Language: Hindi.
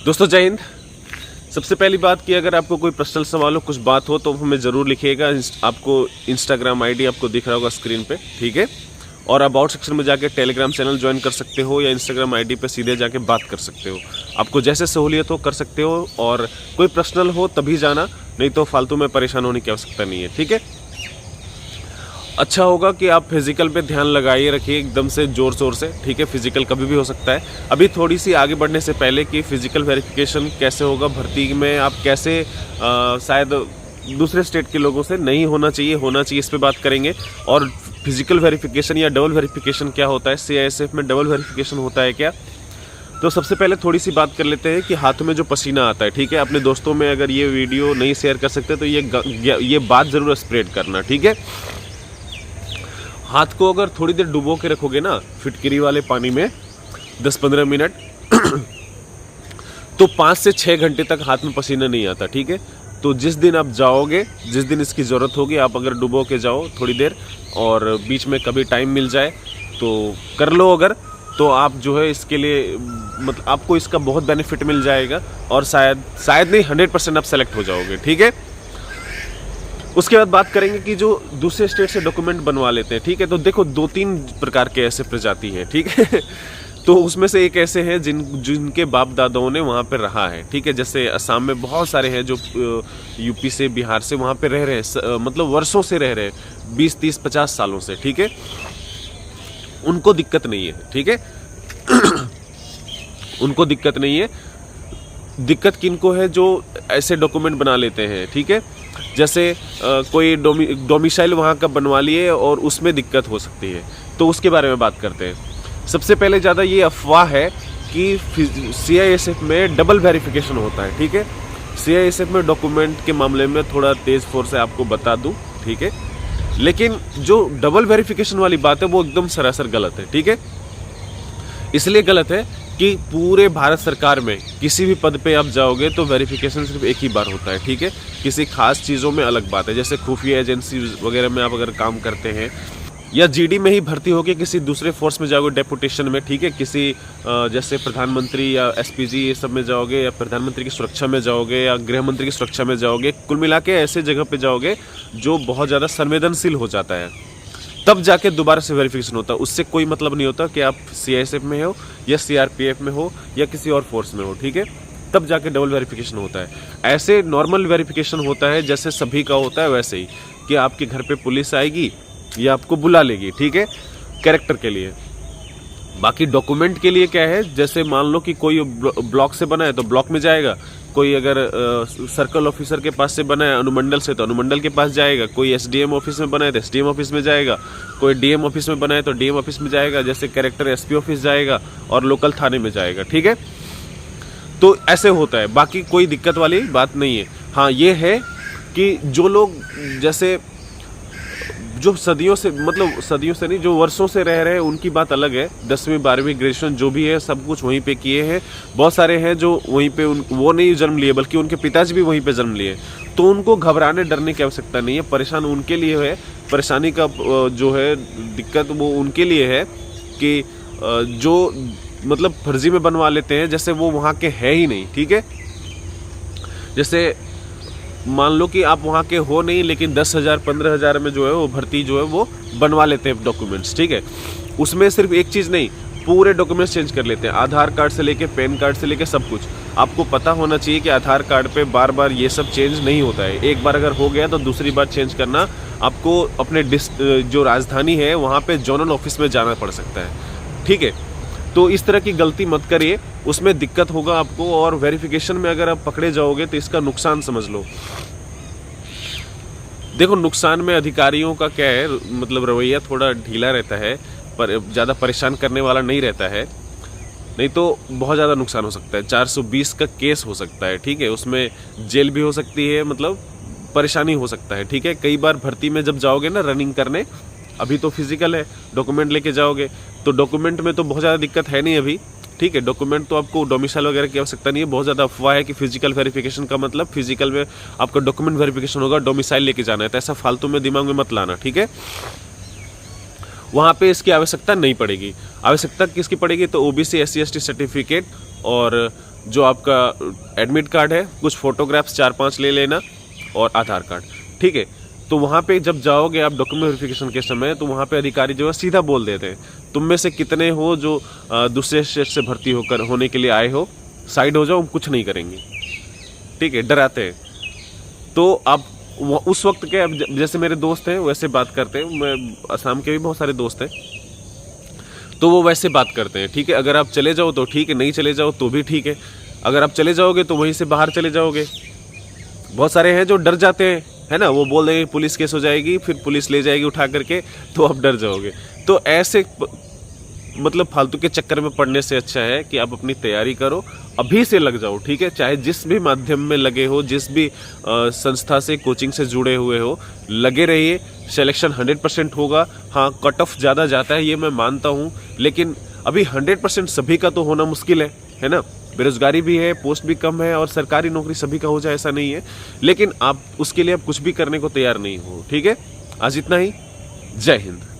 दोस्तों जय हिंद। सबसे पहली बात कि अगर आपको कोई पर्सनल सवाल हो, कुछ बात हो तो हमें ज़रूर लिखिएगा। आपको इंस्टाग्राम आईडी आपको दिख रहा होगा स्क्रीन पे, ठीक है। और अबाउट सेक्शन में जाके टेलीग्राम चैनल ज्वाइन कर सकते हो या इंस्टाग्राम आईडी पे सीधे जाके बात कर सकते हो। आपको जैसे सहूलियत हो कर सकते हो, और कोई पर्सनल हो तभी जाना, नहीं तो फालतू में परेशान होने की आवश्यकता नहीं है, ठीक है। अच्छा होगा कि आप फिजिकल पे ध्यान लगाइए रखिए एकदम से ज़ोर शोर से, ठीक है। फिजिकल कभी भी हो सकता है। अभी थोड़ी सी आगे बढ़ने से पहले कि फिजिकल वेरिफिकेशन कैसे होगा भर्ती में, आप कैसे शायद दूसरे स्टेट के लोगों से नहीं होना चाहिए, इस पे बात करेंगे। और फिजिकल वेरिफिकेशन या डबल वेरिफिकेशन क्या होता है, CISF में डबल वेरिफिकेशन होता है क्या। तो सबसे पहले थोड़ी सी बात कर लेते हैं कि हाथों में जो पसीना आता है, ठीक है। अपने दोस्तों में अगर ये वीडियो नहीं शेयर कर सकते तो ये बात ज़रूर स्प्रेड करना, ठीक है। हाथ को अगर थोड़ी देर डुबो के रखोगे ना फिटकरी वाले पानी में 10-15 मिनट तो 5 से 6 घंटे तक हाथ में पसीना नहीं आता, ठीक है। तो जिस दिन आप जाओगे, जिस दिन इसकी ज़रूरत होगी, आप अगर डुबो के जाओ थोड़ी देर और बीच में कभी टाइम मिल जाए तो कर लो। अगर तो आप जो है इसके लिए मतलब आपको इसका बहुत बेनिफिट मिल जाएगा और शायद नहीं 100% आप सेलेक्ट हो जाओगे, ठीक है। उसके बाद बात करेंगे कि जो दूसरे स्टेट से डॉक्यूमेंट बनवा लेते हैं, ठीक है। तो देखो 2-3 प्रकार के ऐसे प्रजाति हैं, ठीक है। तो उसमें से एक ऐसे हैं जिनके बाप दादाओं ने वहाँ पे रहा है, ठीक है। जैसे असम में बहुत सारे हैं जो यूपी से, बिहार से वहाँ पे रह रहे हैं, मतलब वर्षों से रह रहे हैं, 20, 30, 50 सालों से, ठीक है। उनको दिक्कत नहीं है, ठीक है। उनको दिक्कत नहीं है। दिक्कत किनको है, जो ऐसे डॉक्यूमेंट बना लेते हैं, ठीक है। जैसे कोई डोमिसाइल वहाँ का बनवा लिए और उसमें दिक्कत हो सकती है, तो उसके बारे में बात करते हैं। सबसे पहले ज़्यादा ये अफवाह है कि CISF में डबल वेरिफिकेशन होता है, ठीक है। CISF में डॉक्यूमेंट के मामले में थोड़ा तेज़ फोर से आपको बता दूं, ठीक है। लेकिन जो डबल वेरिफिकेशन वाली बात है वो एकदम सरासर गलत है, ठीक है। इसलिए गलत है कि पूरे भारत सरकार में किसी भी पद पे आप जाओगे तो वेरिफिकेशन सिर्फ एक ही बार होता है, ठीक है। किसी खास चीज़ों में अलग बात है, जैसे खुफिया एजेंसी वगैरह में आप अगर काम करते हैं या GD में ही भर्ती होकर किसी दूसरे फोर्स में जाओगे डेपुटेशन में, ठीक है। किसी जैसे प्रधानमंत्री या SPG ये सब में जाओगे, या प्रधानमंत्री की सुरक्षा में जाओगे, या गृह मंत्री की सुरक्षा में जाओगे, कुल मिला के ऐसे जगह पे जाओगे जो बहुत ज़्यादा संवेदनशील हो जाता है, तब जाके दोबारा से वेरिफिकेशन होता है। उससे कोई मतलब नहीं होता कि आप CISF में हो या CRPF में हो या किसी और फोर्स में हो, ठीक है। तब जाके डबल वेरिफिकेशन होता है। ऐसे नॉर्मल वेरिफिकेशन होता है जैसे सभी का होता है वैसे ही, कि आपके घर पे पुलिस आएगी या आपको बुला लेगी, ठीक है, कैरेक्टर के लिए। बाकी डॉक्यूमेंट के लिए क्या है, जैसे मान लो कि कोई ब्लॉक से बना है तो ब्लॉक में जाएगा, कोई अगर सर्कल ऑफिसर के पास से बना है अनुमंडल से तो अनुमंडल के पास जाएगा, कोई SDM ऑफिस में बना है तो SDM ऑफिस में जाएगा, कोई DM ऑफिस में बना है तो DM ऑफिस में जाएगा, जैसे कैरेक्टर SP ऑफिस जाएगा और लोकल थाने में जाएगा, ठीक है। तो ऐसे होता है, बाकी कोई दिक्कत वाली बात नहीं है। हाँ ये है कि जो लोग जैसे जो सदियों से नहीं, जो वर्षों से रह रहे हैं उनकी बात अलग है। 10वीं 12वीं ग्रेजुएशन जो भी है सब कुछ वहीं पे किए हैं। बहुत सारे हैं जो वहीं पे वो नहीं जन्म लिए बल्कि उनके पिताजी भी वहीं पे जन्म लिए, तो उनको घबराने डरने की आवश्यकता नहीं है। परेशान उनके लिए है, परेशानी का जो है दिक्कत वो उनके लिए है कि जो मतलब फर्जी में बनवा लेते हैं, जैसे वो वहाँ के है ही नहीं, ठीक है। जैसे मान लो कि आप वहाँ के हो नहीं, लेकिन 10,000 15,000 में जो है वो भर्ती जो है वो बनवा लेते हैं डॉक्यूमेंट्स, ठीक है। उसमें सिर्फ एक चीज़ नहीं, पूरे डॉक्यूमेंट्स चेंज कर लेते हैं, आधार कार्ड से लेके पैन कार्ड से लेके सब कुछ। आपको पता होना चाहिए कि आधार कार्ड पे बार बार ये सब चेंज नहीं होता है। एक बार अगर हो गया तो दूसरी बार चेंज करना आपको अपने जो राजधानी है वहाँ पे जोनल ऑफिस में जाना पड़ सकता है, ठीक है। तो इस तरह की गलती मत करिए, उसमें दिक्कत होगा आपको। और वेरिफिकेशन में अगर आप पकड़े जाओगे तो इसका नुकसान समझ लो। देखो नुकसान में अधिकारियों का क्या है, मतलब रवैया थोड़ा ढीला रहता है, पर ज़्यादा परेशान करने वाला नहीं रहता है, नहीं तो बहुत ज़्यादा नुकसान हो सकता है। 420 का केस हो सकता है, ठीक है। उसमें जेल भी हो सकती है, मतलब परेशानी हो सकता है, ठीक है। कई बार भर्ती में जब जाओगे ना रनिंग करने, अभी तो फिजिकल है, डॉक्यूमेंट लेके जाओगे तो डॉक्यूमेंट में तो बहुत ज़्यादा दिक्कत है नहीं अभी, ठीक है। डॉक्यूमेंट तो आपको डोमिसाइल वगैरह की आवश्यकता नहीं है। बहुत ज़्यादा अफवाह है कि फिजिकल वेरिफिकेशन का मतलब फिजिकल में आपका डॉक्यूमेंट वेरिफिकेशन होगा, डोमिसाइल लेके जाना है, तो ऐसा फालतू में दिमाग में मत लाना, ठीक है। वहाँ पे इसकी आवश्यकता नहीं पड़ेगी। आवश्यकता किसकी पड़ेगी, तो OBC SC ST सर्टिफिकेट और जो आपका एडमिट कार्ड है, कुछ फोटोग्राफ्स 4-5 ले लेना और आधार कार्ड, ठीक है। तो वहाँ पे जब जाओगे आप डॉक्यूमेंट वेरिफिकेशन के समय, तो वहाँ पे अधिकारी जो है सीधा बोल देते हैं, तुम में से कितने हो जो दूसरे स्टेट से भर्ती होने के लिए आए हो, साइड हो जाओ, हम कुछ नहीं करेंगे, ठीक है, डराते हैं। तो आप उस वक्त के, अब जैसे मेरे दोस्त हैं वैसे बात करते हैं, मैं असम के भी बहुत सारे दोस्त हैं, तो वो वैसे बात करते हैं, ठीक है। अगर आप चले जाओ तो ठीक है, नहीं चले जाओ तो भी ठीक है। अगर आप चले जाओगे तो वहीं से बाहर चले जाओगे। बहुत सारे हैं जो डर जाते हैं, है ना, वो बोल देंगे पुलिस केस हो जाएगी, फिर पुलिस ले जाएगी उठा करके, तो आप डर जाओगे। तो ऐसे मतलब फालतू के चक्कर में पड़ने से अच्छा है कि आप अपनी तैयारी करो, अभी से लग जाओ, ठीक है। चाहे जिस भी माध्यम में लगे हो, जिस भी संस्था से, कोचिंग से जुड़े हुए हो, लगे रहिए। सिलेक्शन 100% होगा। हाँ, कट ऑफ ज़्यादा जाता है, ये मैं मानता हूँ, लेकिन अभी 100% सभी का तो होना मुश्किल है ना। बेरोजगारी भी है, पोस्ट भी कम है, और सरकारी नौकरी सभी का हो जाए ऐसा नहीं है। लेकिन आप उसके लिए आप कुछ भी करने को तैयार नहीं हो, ठीक है। आज इतना ही। जय हिंद।